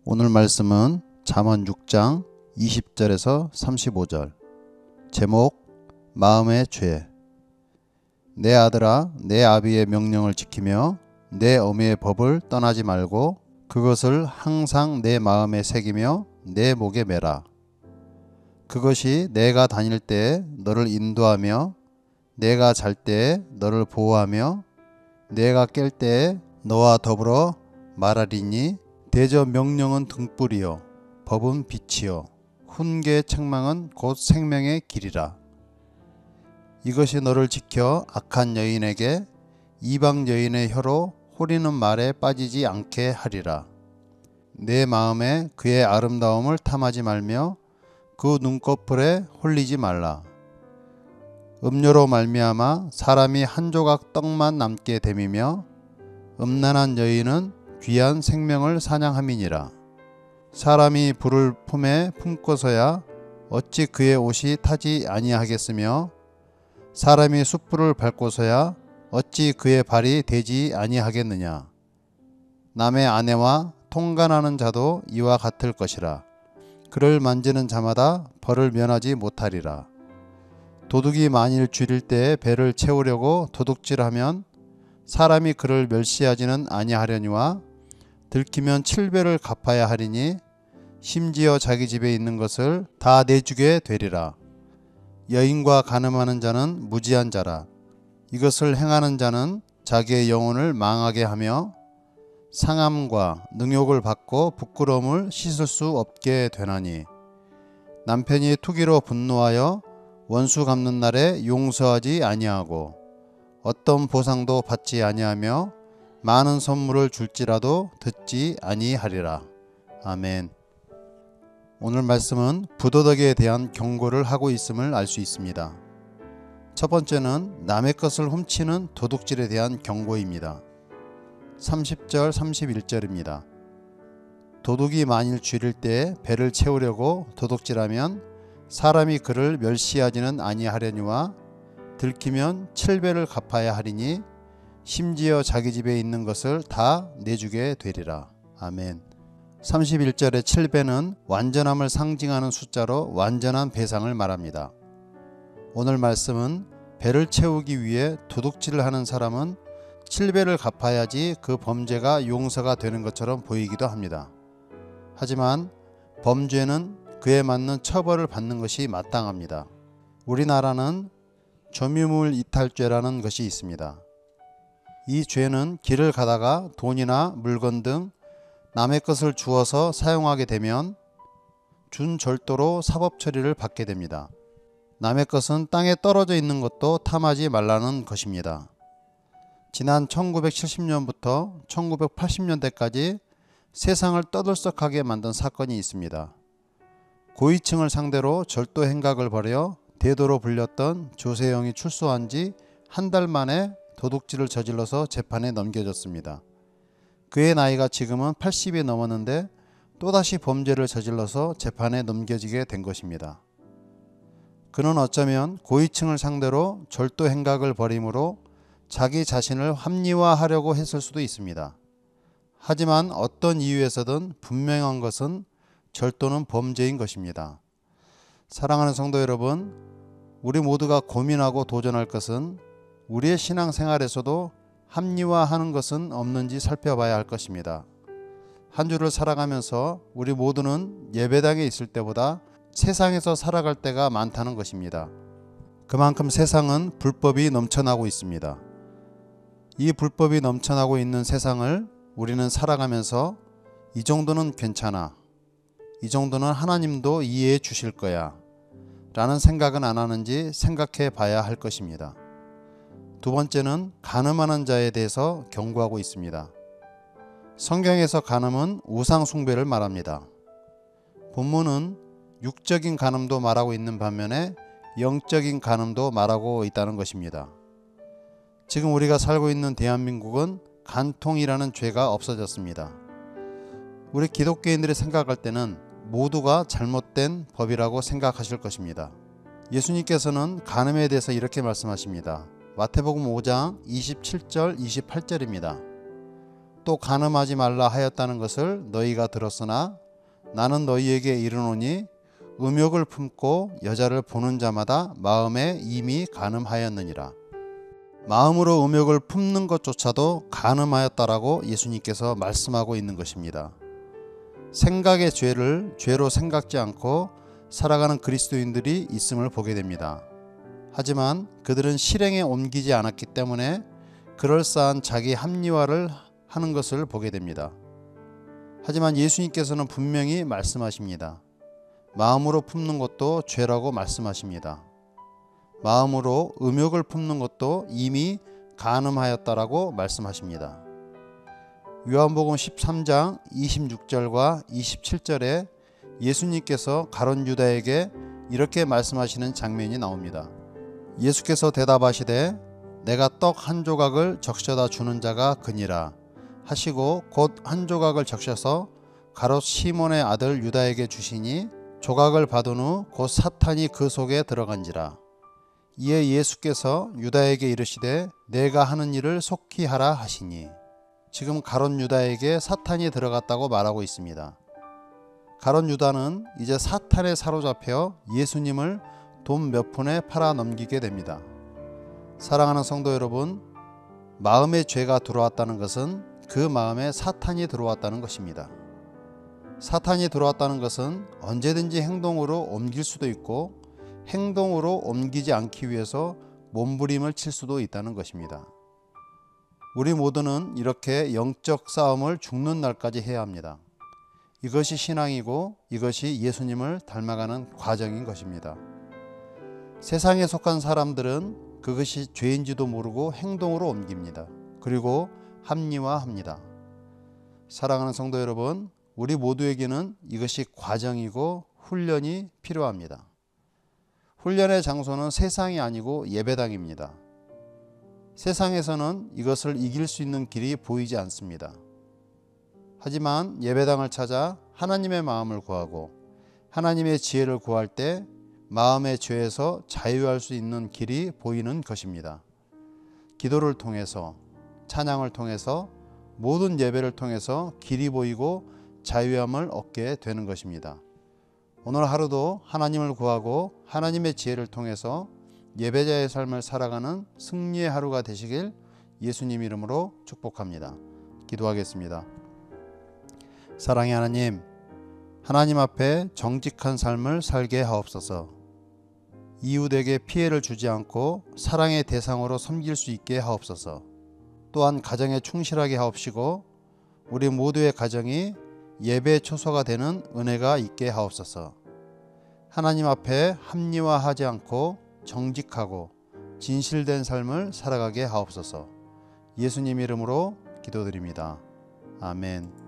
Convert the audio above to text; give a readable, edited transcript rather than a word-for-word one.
오늘 말씀은 잠언 6장 20절에서 35절. 제목 마음의 죄. 내 아들아, 내 아비의 명령을 지키며 내 어미의 법을 떠나지 말고 그것을 항상 내 마음에 새기며 내 목에 매라. 그것이 내가 다닐 때에 너를 인도하며 내가 잘 때에 너를 보호하며 내가 깰 때에 너와 더불어 말하리니 대저 명령은 등불이요 법은 빛이요 훈계의 책망은 곧 생명의 길이라. 이것이 너를 지켜 악한 여인에게 이방 여인의 혀로 호리는 말에 빠지지 않게 하리라. 내 마음에 그의 아름다움을 탐하지 말며 그 눈꺼풀에 홀리지 말라. 음료로 말미암아 사람이 한 조각 떡만 남게 됨이며 음란한 여인은 귀한 생명을 사냥함이니라. 사람이 불을 품에 품고서야 어찌 그의 옷이 타지 아니하겠으며 사람이 숯불을 밟고서야 어찌 그의 발이 되지 아니하겠느냐. 남의 아내와 통간하는 자도 이와 같을 것이라. 그를 만지는 자마다 벌을 면하지 못하리라. 도둑이 만일 줄일 때에 배를 채우려고 도둑질하면 사람이 그를 멸시하지는 아니하려니와 들키면 7배를 갚아야 하리니 심지어 자기 집에 있는 것을 다 내주게 되리라. 여인과 간음하는 자는 무지한 자라. 이것을 행하는 자는 자기의 영혼을 망하게 하며 상함과 능욕을 받고 부끄러움을 씻을 수 없게 되나니. 남편이 투기로 분노하여 원수 갚는 날에 용서하지 아니하고 어떤 보상도 받지 아니하며 많은 선물을 줄지라도 듣지 아니하리라. 아멘. 오늘 말씀은 부도덕에 대한 경고를 하고 있음을 알 수 있습니다. 첫 번째는 남의 것을 훔치는 도둑질에 대한 경고입니다. 30절 31절입니다. 도둑이 만일 줄일 때에 배를 채우려고 도둑질하면 사람이 그를 멸시하지는 아니하려니와 들키면 7배를 갚아야 하리니 심지어 자기 집에 있는 것을 다 내주게 되리라. 아멘. 31절의 7배는 완전함을 상징하는 숫자로 완전한 배상을 말합니다. 오늘 말씀은 배를 채우기 위해 도둑질을 하는 사람은 7배를 갚아야지 그 범죄가 용서가 되는 것처럼 보이기도 합니다. 하지만 범죄는 그에 맞는 처벌을 받는 것이 마땅합니다. 우리나라는 점유물 이탈죄라는 것이 있습니다. 이 죄는 길을 가다가 돈이나 물건 등 남의 것을 주어서 사용하게 되면 준절도로 사법 처리를 받게 됩니다. 남의 것은 땅에 떨어져 있는 것도 탐하지 말라는 것입니다. 지난 1970년부터 1980년대까지 세상을 떠들썩하게 만든 사건이 있습니다. 고위층을 상대로 절도 행각을 벌여 대도로 불렸던 조세영이 출소한 지 한 달 만에 도둑질을 저질러서 재판에 넘겨졌습니다. 그의 나이가 지금은 80이 넘었는데 또다시 범죄를 저질러서 재판에 넘겨지게 된 것입니다. 그는 어쩌면 고위층을 상대로 절도 행각을 벌임으로 자기 자신을 합리화하려고 했을 수도 있습니다. 하지만 어떤 이유에서든 분명한 것은 절도는 범죄인 것입니다. 사랑하는 성도 여러분, 우리 모두가 고민하고 도전할 것은 우리의 신앙생활에서도 합리화하는 것은 없는지 살펴봐야 할 것입니다. 한 주를 살아가면서 우리 모두는 예배당에 있을 때보다 세상에서 살아갈 때가 많다는 것입니다. 그만큼 세상은 불법이 넘쳐나고 있습니다. 이 불법이 넘쳐나고 있는 세상을 우리는 살아가면서 이 정도는 괜찮아, 이 정도는 하나님도 이해해 주실 거야 라는 생각은 안 하는지 생각해 봐야 할 것입니다. 두 번째는 간음하는 자에 대해서 경고하고 있습니다. 성경에서 간음은 우상 숭배를 말합니다. 본문은 육적인 간음도 말하고 있는 반면에 영적인 간음도 말하고 있다는 것입니다. 지금 우리가 살고 있는 대한민국은 간통이라는 죄가 없어졌습니다. 우리 기독교인들이 생각할 때는 모두가 잘못된 법이라고 생각하실 것입니다. 예수님께서는 간음에 대해서 이렇게 말씀하십니다. 마태복음 5장 27절 28절입니다. 또 간음하지 말라 하였다는 것을 너희가 들었으나 나는 너희에게 이르노니 음욕을 품고 여자를 보는 자마다 마음에 이미 간음하였느니라. 마음으로 음욕을 품는 것조차도 간음하였다라고 예수님께서 말씀하고 있는 것입니다. 생각의 죄를 죄로 생각지 않고 살아가는 그리스도인들이 있음을 보게 됩니다. 하지만 그들은 실행에 옮기지 않았기 때문에 그럴싸한 자기 합리화를 하는 것을 보게 됩니다. 하지만 예수님께서는 분명히 말씀하십니다. 마음으로 품는 것도 죄라고 말씀하십니다. 마음으로 음욕을 품는 것도 이미 간음하였다라고 말씀하십니다. 요한복음 13장 26절과 27절에 예수님께서 가룟 유다에게 이렇게 말씀하시는 장면이 나옵니다. 예수께서 대답하시되 내가 떡 한 조각을 적셔다 주는 자가 그니라 하시고 곧 한 조각을 적셔서 가롯 시몬의 아들 유다에게 주시니 조각을 받은 후 곧 사탄이 그 속에 들어간지라. 이에 예수께서 유다에게 이르시되 내가 하는 일을 속히 하라 하시니. 지금 가롯 유다에게 사탄이 들어갔다고 말하고 있습니다. 가롯 유다는 이제 사탄에 사로잡혀 예수님을 돈 몇 푼에 팔아 넘기게 됩니다. 사랑하는 성도 여러분, 마음의 죄가 들어왔다는 것은 그 마음에 사탄이 들어왔다는 것입니다. 사탄이 들어왔다는 것은 언제든지 행동으로 옮길 수도 있고 행동으로 옮기지 않기 위해서 몸부림을 칠 수도 있다는 것입니다. 우리 모두는 이렇게 영적 싸움을 죽는 날까지 해야 합니다. 이것이 신앙이고 이것이 예수님을 닮아가는 과정인 것입니다. 세상에 속한 사람들은 그것이 죄인지도 모르고 행동으로 옮깁니다. 그리고 합리화합니다. 사랑하는 성도 여러분, 우리 모두에게는 이것이 과정이고 훈련이 필요합니다. 훈련의 장소는 세상이 아니고 예배당입니다. 세상에서는 이것을 이길 수 있는 길이 보이지 않습니다. 하지만 예배당을 찾아 하나님의 마음을 구하고 하나님의 지혜를 구할 때 마음의 죄에서 자유할 수 있는 길이 보이는 것입니다. 기도를 통해서, 찬양을 통해서, 모든 예배를 통해서 길이 보이고 자유함을 얻게 되는 것입니다. 오늘 하루도 하나님을 구하고 하나님의 지혜를 통해서 예배자의 삶을 살아가는 승리의 하루가 되시길 예수님 이름으로 축복합니다. 기도하겠습니다. 사랑의 하나님, 하나님 앞에 정직한 삶을 살게 하옵소서. 이웃에게 피해를 주지 않고 사랑의 대상으로 섬길 수 있게 하옵소서. 또한 가정에 충실하게 하옵시고 우리 모두의 가정이 예배 초소가 되는 은혜가 있게 하옵소서. 하나님 앞에 합리화하지 않고 정직하고 진실된 삶을 살아가게 하옵소서. 예수님 이름으로 기도드립니다. 아멘.